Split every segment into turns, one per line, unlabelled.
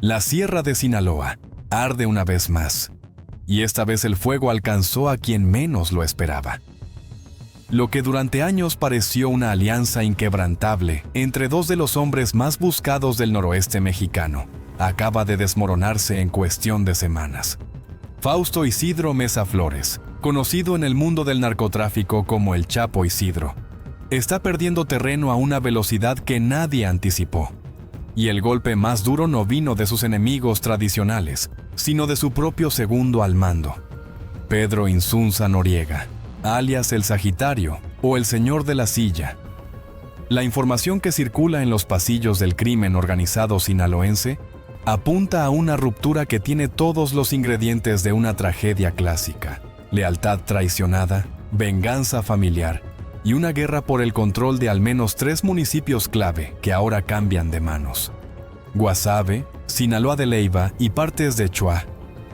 La Sierra de Sinaloa arde una vez más, y esta vez el fuego alcanzó a quien menos lo esperaba. Lo que durante años pareció una alianza inquebrantable entre dos de los hombres más buscados del noroeste mexicano, acaba de desmoronarse en cuestión de semanas. Fausto Isidro Meza Flores, conocido en el mundo del narcotráfico como el Chapo Isidro, está perdiendo terreno a una velocidad que nadie anticipó. Y el golpe más duro no vino de sus enemigos tradicionales, sino de su propio segundo al mando, Pedro Insunza Noriega, alias el Sagitario o el Señor de la Silla. La información que circula en los pasillos del crimen organizado sinaloense apunta a una ruptura que tiene todos los ingredientes de una tragedia clásica: lealtad traicionada, venganza familiar y una guerra por el control de al menos 3 municipios clave que ahora cambian de manos. Guasave, Sinaloa de Leyva y partes de Chuá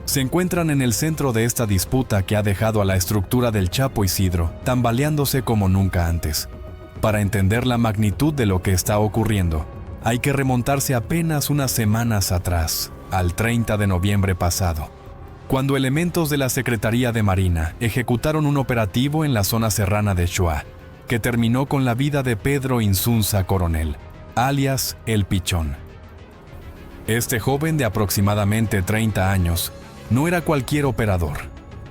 se encuentran en el centro de esta disputa que ha dejado a la estructura del Chapo Isidro tambaleándose como nunca antes. Para entender la magnitud de lo que está ocurriendo, hay que remontarse apenas unas semanas atrás, al 30 de noviembre pasado, cuando elementos de la Secretaría de Marina ejecutaron un operativo en la zona serrana de Chuá, que terminó con la vida de Pedro Insunza Coronel, alias El Pichón. Este joven de aproximadamente 30 años no era cualquier operador,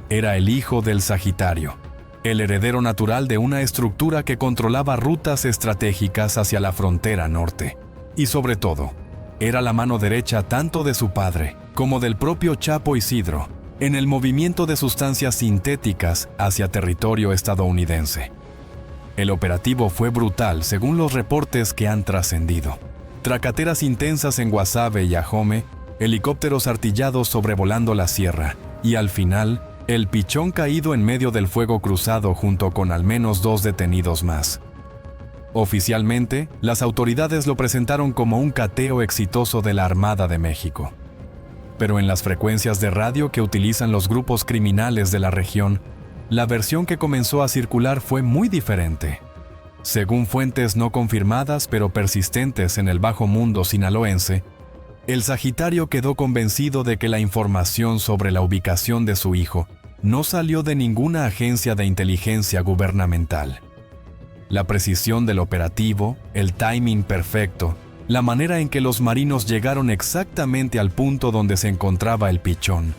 era el hijo del Sagitario, el heredero natural de una estructura que controlaba rutas estratégicas hacia la frontera norte. Y sobre todo, era la mano derecha tanto de su padre como del propio Chapo Isidro en el movimiento de sustancias sintéticas hacia territorio estadounidense. El operativo fue brutal según los reportes que han trascendido. Tracateras intensas en Guasave y Ajome, helicópteros artillados sobrevolando la sierra y al final, el Pichón caído en medio del fuego cruzado junto con al menos 2 detenidos más. Oficialmente, las autoridades lo presentaron como un cateo exitoso de la Armada de México. Pero en las frecuencias de radio que utilizan los grupos criminales de la región, la versión que comenzó a circular fue muy diferente. Según fuentes no confirmadas pero persistentes en el bajo mundo sinaloense, el Sagitario quedó convencido de que la información sobre la ubicación de su hijo no salió de ninguna agencia de inteligencia gubernamental. La precisión del operativo, el timing perfecto, la manera en que los marinos llegaron exactamente al punto donde se encontraba el Pichón,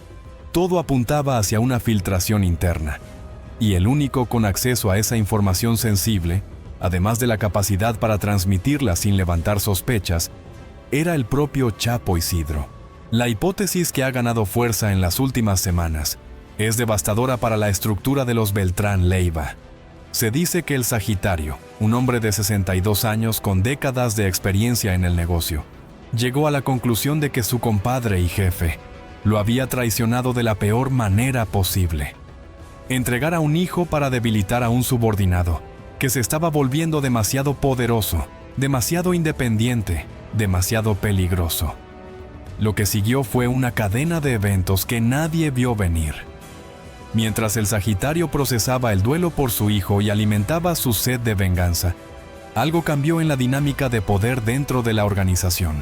todo apuntaba hacia una filtración interna. Y el único con acceso a esa información sensible, además de la capacidad para transmitirla sin levantar sospechas, era el propio Chapo Isidro. La hipótesis que ha ganado fuerza en las últimas semanas es devastadora para la estructura de los Beltrán Leyva. Se dice que el Sagitario, un hombre de 62 años con décadas de experiencia en el negocio, llegó a la conclusión de que su compadre y jefe lo había traicionado de la peor manera posible. Entregar a un hijo para debilitar a un subordinado que se estaba volviendo demasiado poderoso, demasiado independiente, demasiado peligroso. Lo que siguió fue una cadena de eventos que nadie vio venir. Mientras el Sagitario procesaba el duelo por su hijo y alimentaba su sed de venganza, algo cambió en la dinámica de poder dentro de la organización.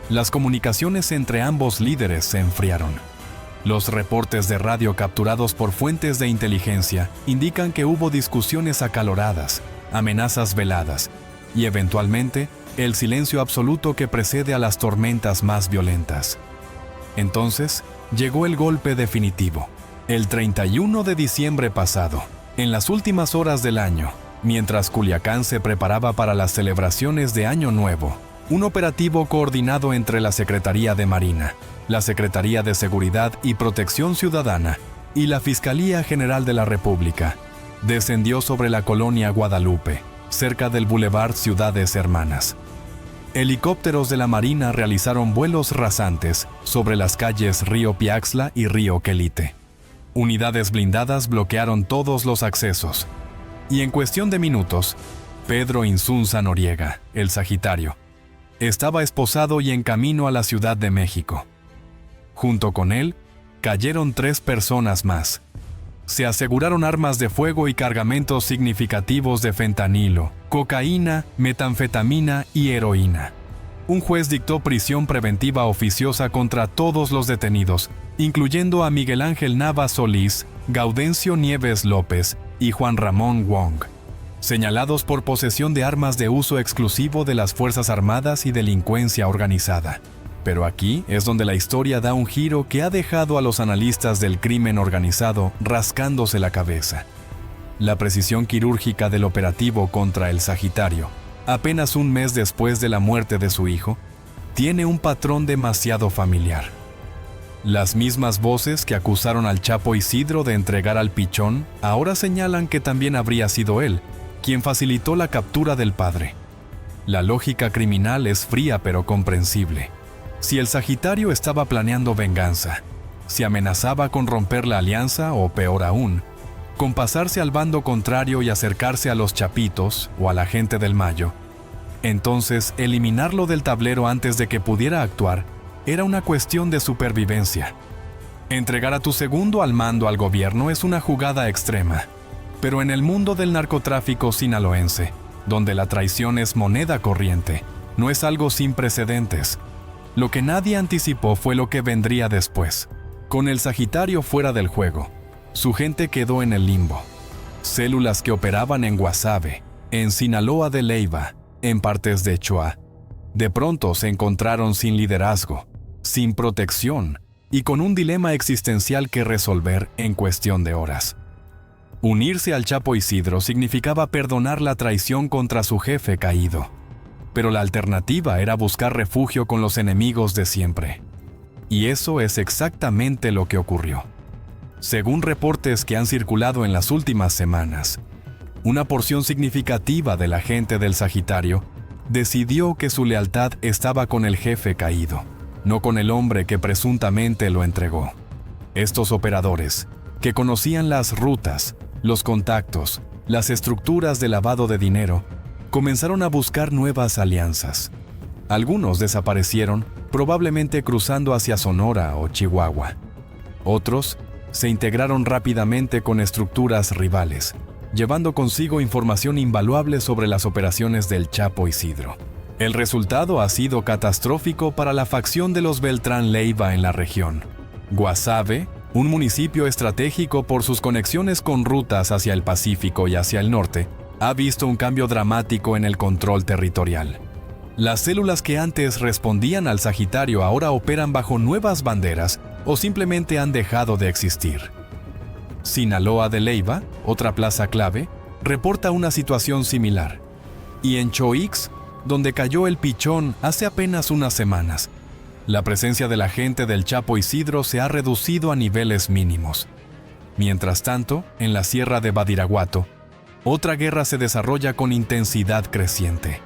Las comunicaciones entre ambos líderes se enfriaron. Los reportes de radio capturados por fuentes de inteligencia indican que hubo discusiones acaloradas, amenazas veladas y, eventualmente, el silencio absoluto que precede a las tormentas más violentas. Entonces, llegó el golpe definitivo. El 31 de diciembre pasado, en las últimas horas del año, mientras Culiacán se preparaba para las celebraciones de Año Nuevo, un operativo coordinado entre la Secretaría de Marina, la Secretaría de Seguridad y Protección Ciudadana y la Fiscalía General de la República descendió sobre la colonia Guadalupe, cerca del Boulevard Ciudades Hermanas. Helicópteros de la Marina realizaron vuelos rasantes sobre las calles Río Piaxla y Río Quelite. Unidades blindadas bloquearon todos los accesos. Y en cuestión de minutos, Pedro Insunza Noriega, el Sagitario, estaba esposado y en camino a la Ciudad de México. Junto con él, cayeron 3 personas más. Se aseguraron armas de fuego y cargamentos significativos de fentanilo, cocaína, metanfetamina y heroína. un juez dictó prisión preventiva oficiosa contra todos los detenidos, incluyendo a Miguel Ángel Navas Solís, Gaudencio Nieves López y Juan Ramón Wong, señalados por posesión de armas de uso exclusivo de las Fuerzas Armadas y delincuencia organizada. Pero aquí es donde la historia da un giro que ha dejado a los analistas del crimen organizado rascándose la cabeza. La precisión quirúrgica del operativo contra el Sagitario, apenas un mes después de la muerte de su hijo, tiene un patrón demasiado familiar. Las mismas voces que acusaron al Chapo Isidro de entregar al pichón ahora señalan que también habría sido él quien facilitó la captura del padre. La lógica criminal es fría pero comprensible. Si el Sagitario estaba planeando venganza, si amenazaba con romper la alianza o, peor aún, con pasarse al bando contrario y acercarse a los Chapitos o a la gente del Mayo, entonces eliminarlo del tablero antes de que pudiera actuar era una cuestión de supervivencia. Entregar a tu segundo al mando al gobierno es una jugada extrema, pero en el mundo del narcotráfico sinaloense, donde la traición es moneda corriente, no es algo sin precedentes. Lo que nadie anticipó fue lo que vendría después. Con el Sagitario fuera del juego, su gente quedó en el limbo. Células que operaban en Guasave, en Sinaloa de Leyva, en partes de Choa, de pronto se encontraron sin liderazgo, sin protección y con un dilema existencial que resolver en cuestión de horas. Unirse al Chapo Isidro significaba perdonar la traición contra su jefe caído, pero la alternativa era buscar refugio con los enemigos de siempre. Y eso es exactamente lo que ocurrió. Según reportes que han circulado en las últimas semanas, una porción significativa de la gente del Sagitario decidió que su lealtad estaba con el jefe caído, no con el hombre que presuntamente lo entregó. Estos operadores, que conocían las rutas, los contactos, las estructuras de lavado de dinero, comenzaron a buscar nuevas alianzas. Algunos desaparecieron, probablemente cruzando hacia Sonora o Chihuahua. Otros se integraron rápidamente con estructuras rivales, llevando consigo información invaluable sobre las operaciones del Chapo Isidro. El resultado ha sido catastrófico para la facción de los Beltrán Leiva en la región. Guasave, un municipio estratégico por sus conexiones con rutas hacia el Pacífico y hacia el norte, ha visto un cambio dramático en el control territorial. Las células que antes respondían al Sagitario ahora operan bajo nuevas banderas o simplemente han dejado de existir. Sinaloa de Leyva, otra plaza clave, reporta una situación similar. Y en Choix, donde cayó el pichón hace apenas unas semanas, la presencia de la gente del Chapo Isidro se ha reducido a niveles mínimos. Mientras tanto, en la sierra de Badiraguato, otra guerra se desarrolla con intensidad creciente.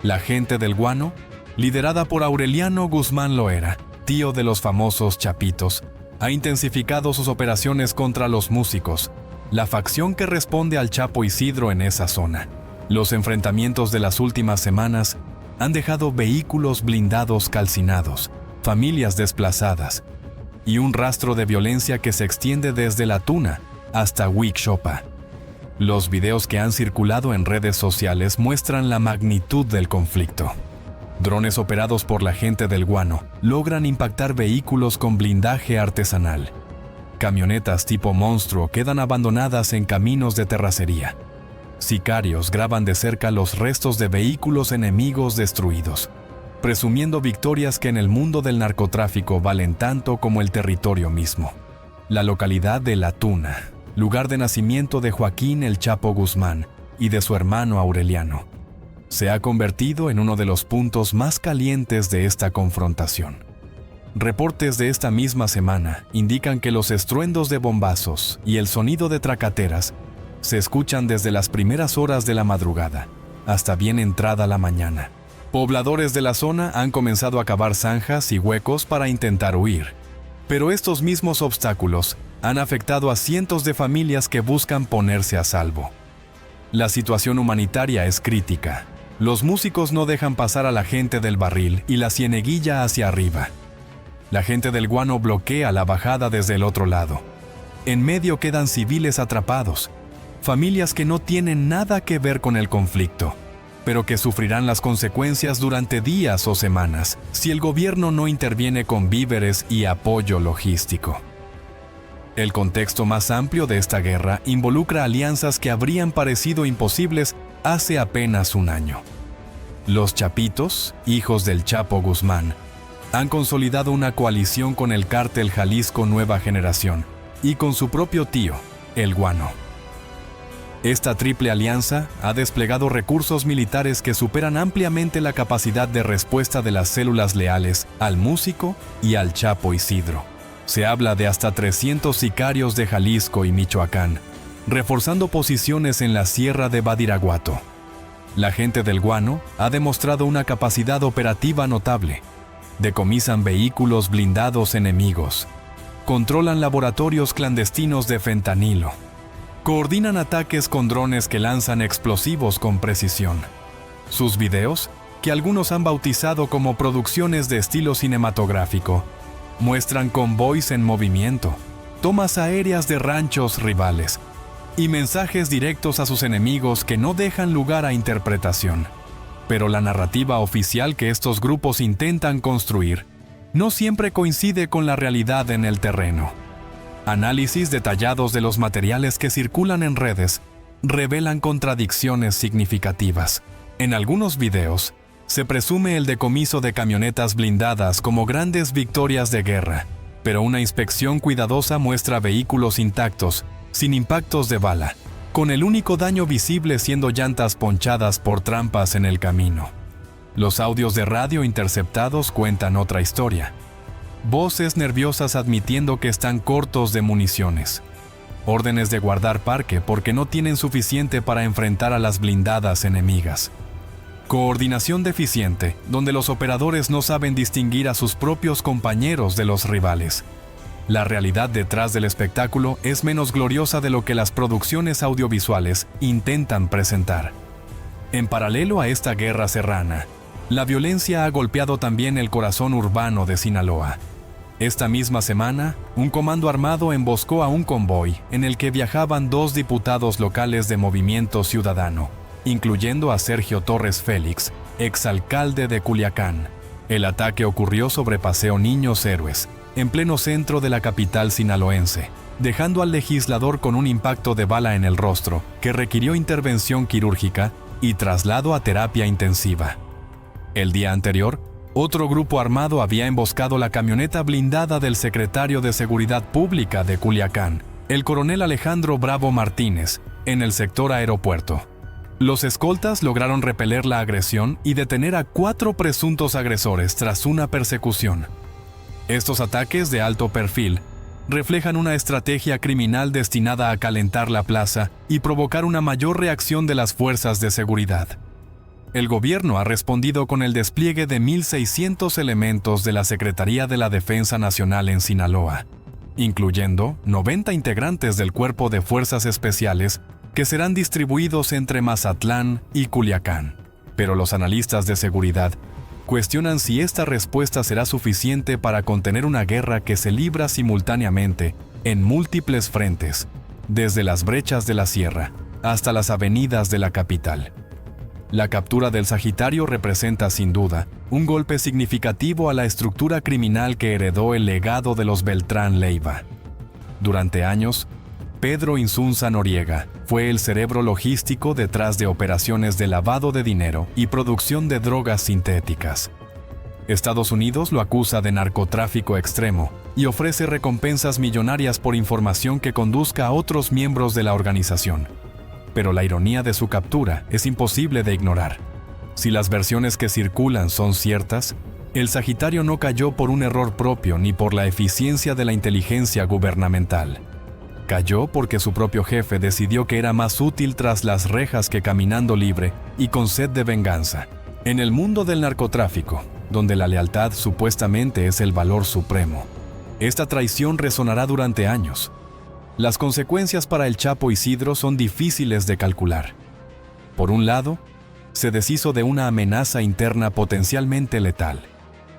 La gente del Guano, liderada por Aureliano Guzmán Loera, tío de los famosos Chapitos, ha intensificado sus operaciones contra los músicos, la facción que responde al Chapo Isidro en esa zona. Los enfrentamientos de las últimas semanas han dejado vehículos blindados calcinados, familias desplazadas y un rastro de violencia que se extiende desde La Tuna hasta Huixopa. Los videos que han circulado en redes sociales muestran la magnitud del conflicto. Drones operados por la gente del Guano logran impactar vehículos con blindaje artesanal. Camionetas tipo monstruo quedan abandonadas en caminos de terracería. Sicarios graban de cerca los restos de vehículos enemigos destruidos, presumiendo victorias que en el mundo del narcotráfico valen tanto como el territorio mismo. La localidad de La Tuna, lugar de nacimiento de Joaquín El Chapo Guzmán y de su hermano Aureliano, se ha convertido en uno de los puntos más calientes de esta confrontación. Reportes de esta misma semana indican que los estruendos de bombazos y el sonido de tracateras se escuchan desde las primeras horas de la madrugada hasta bien entrada la mañana. Pobladores de la zona han comenzado a cavar zanjas y huecos para intentar huir, pero estos mismos obstáculos han afectado a cientos de familias que buscan ponerse a salvo. La situación humanitaria es crítica. Los músicos no dejan pasar a la gente del barril y la cieneguilla hacia arriba. La gente del Guano bloquea la bajada desde el otro lado. En medio quedan civiles atrapados, familias que no tienen nada que ver con el conflicto. pero que sufrirán las consecuencias durante días o semanas si el gobierno no interviene con víveres y apoyo logístico. El contexto más amplio de esta guerra involucra alianzas que habrían parecido imposibles hace apenas un año. Los Chapitos, hijos del Chapo Guzmán, han consolidado una coalición con el cártel Jalisco Nueva Generación y con su propio tío, el Guano. Esta triple alianza ha desplegado recursos militares que superan ampliamente la capacidad de respuesta de las células leales al músico y al Chapo Isidro. Se habla de hasta 300 sicarios de Jalisco y Michoacán, reforzando posiciones en la Sierra de Badiraguato. La gente del Guano ha demostrado una capacidad operativa notable. Decomisan vehículos blindados enemigos, controlan laboratorios clandestinos de fentanilo, coordinan ataques con drones que lanzan explosivos con precisión. Sus videos, que algunos han bautizado como producciones de estilo cinematográfico, muestran convoys en movimiento, tomas aéreas de ranchos rivales y mensajes directos a sus enemigos que no dejan lugar a interpretación. Pero la narrativa oficial que estos grupos intentan construir no siempre coincide con la realidad en el terreno. Análisis detallados de los materiales que circulan en redes revelan contradicciones significativas. En algunos videos, se presume el decomiso de camionetas blindadas como grandes victorias de guerra, pero una inspección cuidadosa muestra vehículos intactos, sin impactos de bala, con el único daño visible siendo llantas ponchadas por trampas en el camino. Los audios de radio interceptados cuentan otra historia. Voces nerviosas admitiendo que están cortos de municiones. Órdenes de guardar parque porque no tienen suficiente para enfrentar a las blindadas enemigas. Coordinación deficiente, donde los operadores no saben distinguir a sus propios compañeros de los rivales. La realidad detrás del espectáculo es menos gloriosa de lo que las producciones audiovisuales intentan presentar. En paralelo a esta guerra serrana, la violencia ha golpeado también el corazón urbano de Sinaloa. Esta misma semana, un comando armado emboscó a un convoy en el que viajaban 2 diputados locales de Movimiento Ciudadano, incluyendo a Sergio Torres Félix, exalcalde de Culiacán. El ataque ocurrió sobre Paseo Niños Héroes, en pleno centro de la capital sinaloense, dejando al legislador con un impacto de bala en el rostro que requirió intervención quirúrgica y traslado a terapia intensiva. El día anterior, otro grupo armado había emboscado la camioneta blindada del secretario de Seguridad Pública de Culiacán, el coronel Alejandro Bravo Martínez, en el sector aeropuerto. Los escoltas lograron repeler la agresión y detener a 4 presuntos agresores tras una persecución. Estos ataques de alto perfil reflejan una estrategia criminal destinada a calentar la plaza y provocar una mayor reacción de las fuerzas de seguridad. El gobierno ha respondido con el despliegue de 1,600 elementos de la Secretaría de la Defensa Nacional en Sinaloa, incluyendo 90 integrantes del Cuerpo de Fuerzas Especiales que serán distribuidos entre Mazatlán y Culiacán. Pero los analistas de seguridad cuestionan si esta respuesta será suficiente para contener una guerra que se libra simultáneamente en múltiples frentes, desde las brechas de la sierra hasta las avenidas de la capital. La captura del Sagitario representa sin duda un golpe significativo a la estructura criminal que heredó el legado de los Beltrán Leiva. Durante años, Pedro Insunza Noriega fue el cerebro logístico detrás de operaciones de lavado de dinero y producción de drogas sintéticas. Estados Unidos lo acusa de narcotráfico extremo y ofrece recompensas millonarias por información que conduzca a otros miembros de la organización. Pero la ironía de su captura es imposible de ignorar. Si las versiones que circulan son ciertas, el Sagitario no cayó por un error propio ni por la eficiencia de la inteligencia gubernamental. Cayó porque su propio jefe decidió que era más útil tras las rejas que caminando libre y con sed de venganza. En el mundo del narcotráfico, donde la lealtad supuestamente es el valor supremo, esta traición resonará durante años. Las consecuencias para el Chapo Isidro son difíciles de calcular. Por un lado, se deshizo de una amenaza interna potencialmente letal.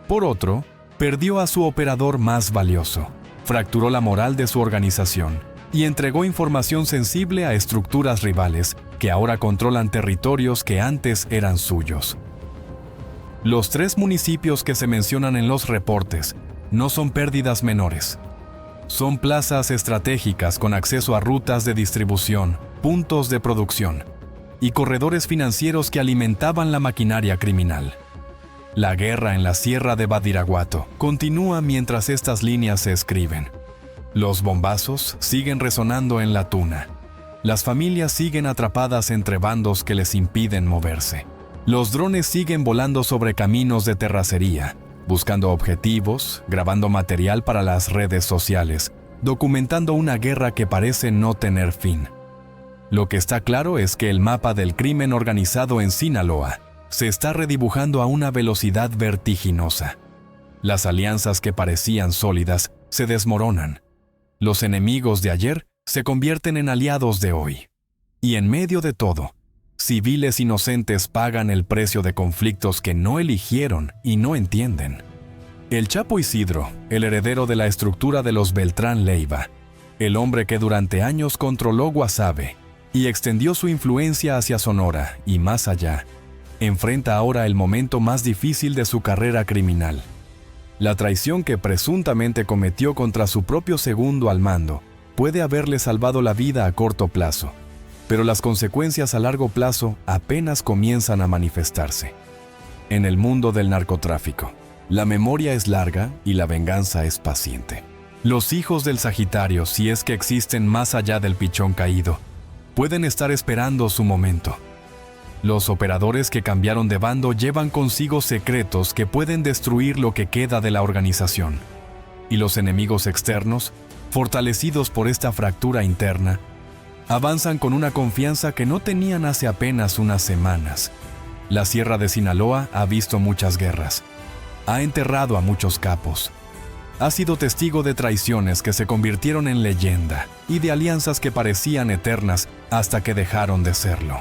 Por otro, perdió a su operador más valioso, fracturó la moral de su organización y entregó información sensible a estructuras rivales que ahora controlan territorios que antes eran suyos. Los 3 municipios que se mencionan en los reportes no son pérdidas menores. Son plazas estratégicas con acceso a rutas de distribución, puntos de producción y corredores financieros que alimentaban la maquinaria criminal. La guerra en la Sierra de Badiraguato continúa mientras estas líneas se escriben. Los bombazos siguen resonando en la Tuna. Las familias siguen atrapadas entre bandos que les impiden moverse. Los drones siguen volando sobre caminos de terracería, buscando objetivos, grabando material para las redes sociales, documentando una guerra que parece no tener fin. Lo que está claro es que el mapa del crimen organizado en Sinaloa se está redibujando a una velocidad vertiginosa. Las alianzas que parecían sólidas se desmoronan. Los enemigos de ayer se convierten en aliados de hoy. Y en medio de todo, civiles inocentes pagan el precio de conflictos que no eligieron y no entienden. El Chapo Isidro, el heredero de la estructura de los Beltrán Leiva, el hombre que durante años controló Guasave y extendió su influencia hacia Sonora y más allá, enfrenta ahora el momento más difícil de su carrera criminal. La traición que presuntamente cometió contra su propio segundo al mando puede haberle salvado la vida a corto plazo, pero las consecuencias a largo plazo apenas comienzan a manifestarse. En el mundo del narcotráfico, la memoria es larga y la venganza es paciente. Los hijos del Sagitario, si es que existen más allá del pichón caído, pueden estar esperando su momento. Los operadores que cambiaron de bando llevan consigo secretos que pueden destruir lo que queda de la organización. Y los enemigos externos, fortalecidos por esta fractura interna, avanzan con una confianza que no tenían hace apenas unas semanas. La Sierra de Sinaloa ha visto muchas guerras. Ha enterrado a muchos capos. Ha sido testigo de traiciones que se convirtieron en leyenda y de alianzas que parecían eternas hasta que dejaron de serlo.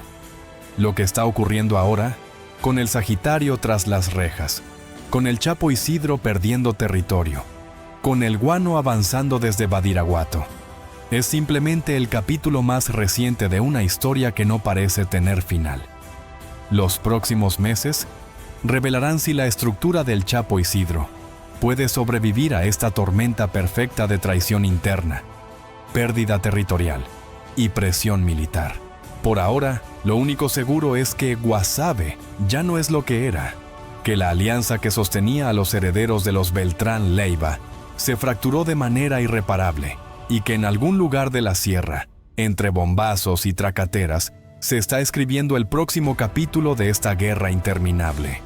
Lo que está ocurriendo ahora, con el Sagitario tras las rejas, con el Chapo Isidro perdiendo territorio, con el Guano avanzando desde Badiraguato, es simplemente el capítulo más reciente de una historia que no parece tener final. Los próximos meses revelarán si la estructura del Chapo Isidro puede sobrevivir a esta tormenta perfecta de traición interna, pérdida territorial y presión militar. Por ahora, lo único seguro es que Guasave ya no es lo que era, que la alianza que sostenía a los herederos de los Beltrán Leiva se fracturó de manera irreparable y que en algún lugar de la sierra, entre bombazos y tracateras, se está escribiendo el próximo capítulo de esta guerra interminable.